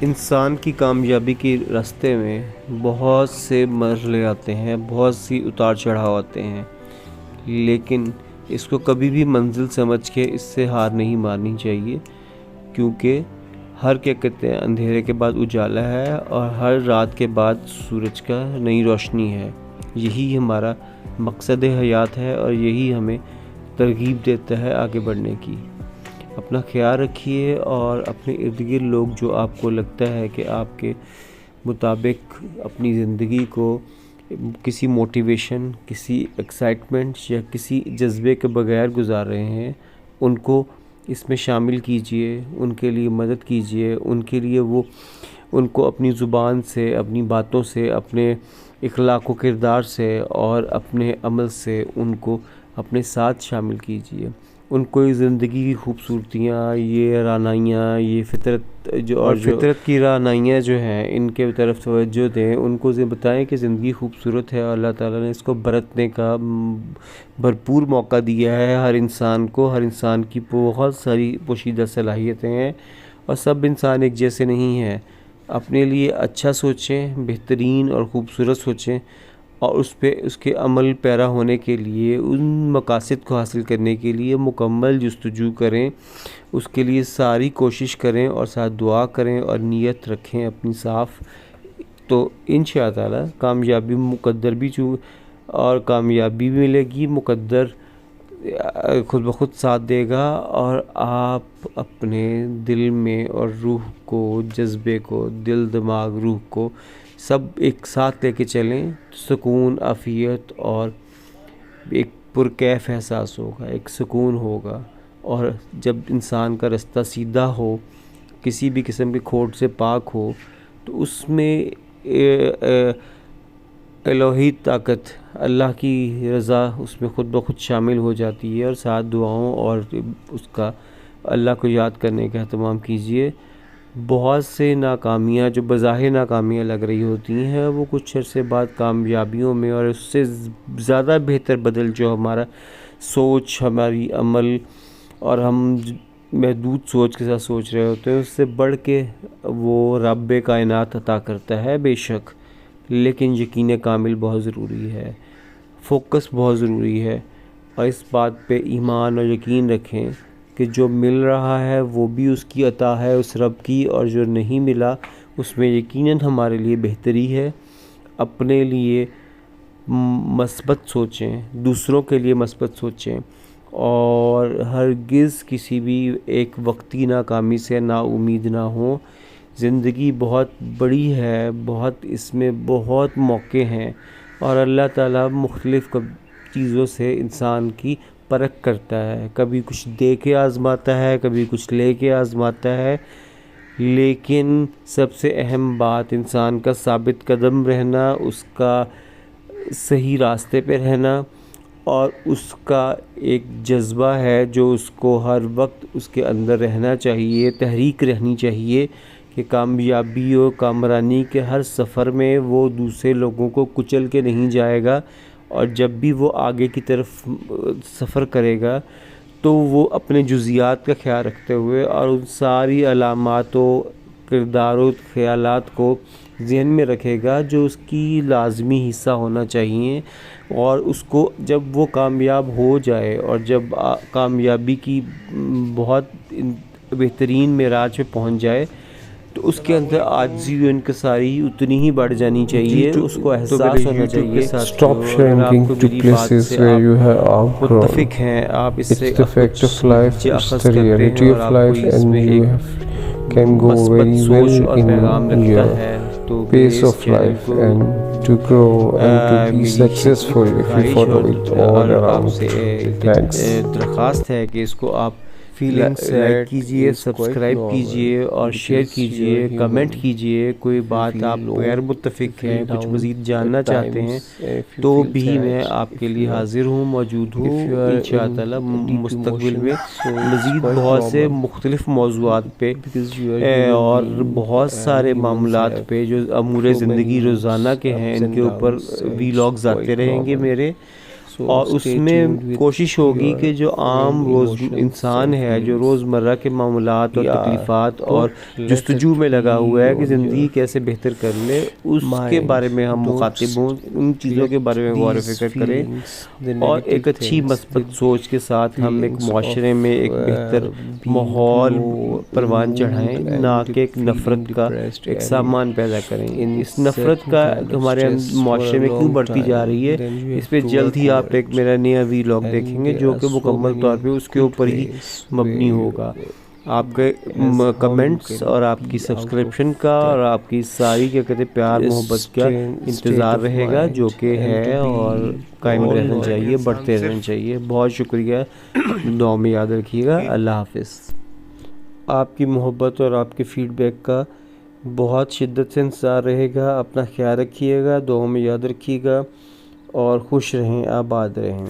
انسان کی کامیابی کے راستے میں بہت سے مرحلے آتے ہیں، بہت سی اتار چڑھاؤ آتے ہیں، لیکن اس کو کبھی بھی منزل سمجھ کے اس سے ہار نہیں ماننی چاہیے، کیونکہ ہر کیا کہتے ہیں اندھیرے کے بعد اجالا ہے اور ہر رات کے بعد سورج کا نئی روشنی ہے۔ یہی ہمارا مقصد حیات ہے اور یہی ہمیں ترغیب دیتا ہے آگے بڑھنے کی۔ اپنا خیال رکھیے اور اپنے ارد گرد لوگ جو آپ کو لگتا ہے کہ آپ کے مطابق اپنی زندگی کو کسی موٹیویشن، کسی ایکسائٹمنٹ یا کسی جذبے کے بغیر گزار رہے ہیں، ان کو اس میں شامل کیجئے، ان کے لیے مدد کیجئے، ان کو اپنی زبان سے، اپنی باتوں سے، اپنے اخلاق و کردار سے اور اپنے عمل سے ان کو اپنے ساتھ شامل کیجئے۔ ان کو زندگی کی خوبصورتیاں، یہ رعنائیاں، یہ فطرت کی رعنائیاں جو ہیں ان کے طرف توجہ دیں، ان کو بتائیں کہ زندگی خوبصورت ہے اور اللہ تعالیٰ نے اس کو برتنے کا بھرپور موقع دیا ہے۔ ہر انسان کی بہت ساری پوشیدہ صلاحیتیں ہیں اور سب انسان ایک جیسے نہیں ہیں۔ اپنے لیے اچھا سوچیں، بہترین اور خوبصورت سوچیں اور اس کے عمل پیرا ہونے کے لیے، ان مقاصد کو حاصل کرنے کے لیے مکمل جستجو کریں، اس کے لیے ساری کوشش کریں اور ساتھ دعا کریں اور نیت رکھیں اپنی صاف، تو انشاءاللہ کامیابی مقدر بھی اور کامیابی بھی ملے گی، مقدر خود بخود ساتھ دے گا اور آپ اپنے دل میں اور روح کو، جذبے کو، دل دماغ روح کو سب ایک ساتھ لے کے چلیں، سکون، عافیت اور ایک پرکیف احساس ہوگا، ایک سکون ہوگا۔ اور جب انسان کا رستہ سیدھا ہو، کسی بھی قسم کی کھوٹ سے پاک ہو، تو اس میں الہی طاقت، اللہ کی رضا اس میں خود بخود شامل ہو جاتی ہے، اور ساتھ دعاؤں اور اس کا اللہ کو یاد کرنے کا اہتمام کیجیے۔ بہت سے ناکامیاں جو بظاہر ناکامیاں لگ رہی ہوتی ہیں، وہ کچھ عرصے بعد کامیابیوں میں اور اس سے زیادہ بہتر بدل جو ہمارا سوچ، ہماری عمل اور ہم محدود سوچ کے ساتھ سوچ رہے ہوتے ہیں، اس سے بڑھ کے وہ رب کائنات عطا کرتا ہے بے شک، لیکن یقین کامل بہت ضروری ہے، فوکس بہت ضروری ہے، اور اس بات پہ ایمان اور یقین رکھیں کہ جو مل رہا ہے وہ بھی اس کی عطا ہے، اس رب کی، اور جو نہیں ملا اس میں یقیناً ہمارے لیے بہتری ہے۔ اپنے لیے مثبت سوچیں، دوسروں کے لیے مثبت سوچیں، اور ہرگز کسی بھی ایک وقتی ناکامی سے نا امید نہ ہوں۔ زندگی بہت بڑی ہے، اس میں بہت موقع ہیں، اور اللہ تعالیٰ مختلف چیزوں سے انسان کی پرکھ کرتا ہے، کبھی کچھ دے کے آزماتا ہے، کبھی کچھ لے کے آزماتا ہے، لیکن سب سے اہم بات انسان کا ثابت قدم رہنا، اس کا صحیح راستے پہ رہنا، اور اس کا ایک جذبہ ہے جو اس کو ہر وقت اس کے اندر رہنا چاہیے، تحریک رہنی چاہیے کہ کامیابی و کامرانی کے ہر سفر میں وہ دوسرے لوگوں کو کچل کے نہیں جائے گا، اور جب بھی وہ آگے کی طرف سفر کرے گا تو وہ اپنے جزیات کا خیال رکھتے ہوئے اور ان ساری علامات و کردار و خیالات کو ذہن میں رکھے گا جو اس کی لازمی حصہ ہونا چاہیے، اور اس کو جب وہ کامیاب ہو جائے اور جب کامیابی کی بہت بہترین معراج پہ پہنچ جائے، تو اس کے اندر عاجزی و انکساری اتنی ہی بڑھ جانی چاہیے، اس کو احساس ہونا چاہیے۔ Stop sharing to places where you have outgrown. متفق ہیں، آپ اس سے It's the fact of life, it's the reality of life, and you can go very well in your pace of life and to grow and to be successful if you follow it all around. Thanks. درخواست ہے کہ اس کو آپ like کیجئے، subscribe کیجئے اور share کیجئے، comment کیجئے۔ کوئی بات آپ غیر متفق ہیں، کچھ مزید جاننا چاہتے ہیں تو بھی میں آپ کے لیے حاضر ہوں، موجود ہوں انشاءاللہ۔ مستقبل میں مزید بہت سے مختلف موضوعات پہ اور بہت سارے معاملات پہ جو امور زندگی روزانہ کے ہیں، ان کے اوپر ویلاگز آتے رہیں گے میرے، اور اس میں کوشش ہوگی کہ جو عام انسان ہے جو روزمرہ کے معاملات اور تکلیفات اور جستجو میں لگا ہوا ہے کہ زندگی کیسے بہتر کر لے، اس کے بارے میں ہم مخاطب ہوں، ان چیزوں کے بارے میں غور و فکر کریں اور ایک اچھی مثبت سوچ کے ساتھ ہم ایک معاشرے میں ایک بہتر ماحول پروان چڑھائیں، نہ کہ ایک نفرت کا ایک سامان پیدا کریں۔ اس نفرت کا ہمارے معاشرے میں کیوں بڑھتی جا رہی ہے، اس پہ جلد ہی آپ ایک میرا نیا ویلاگ دیکھیں گے جو کہ مکمل طور پہ اس کے اوپر ہی مبنی ہوگا۔ آپ کے کمنٹس اور آپ کی سبسکرپشن کا اور آپ کی ساری کیا کہتے ہیں پیار محبت کا انتظار رہے گا، جو کہ ہے اور قائم رہنا چاہیے، بڑھتے رہنا چاہیے۔ بہت شکریہ، دعا میں یاد رکھیے گا۔ اللہ حافظ۔ آپ کی محبت اور آپ کے فیڈ بیک کا بہت شدت سے انتظار رہے گا۔ اپنا خیال رکھیے گا، دعاؤں میں یاد رکھیے گا اور خوش رہیں، آباد رہیں۔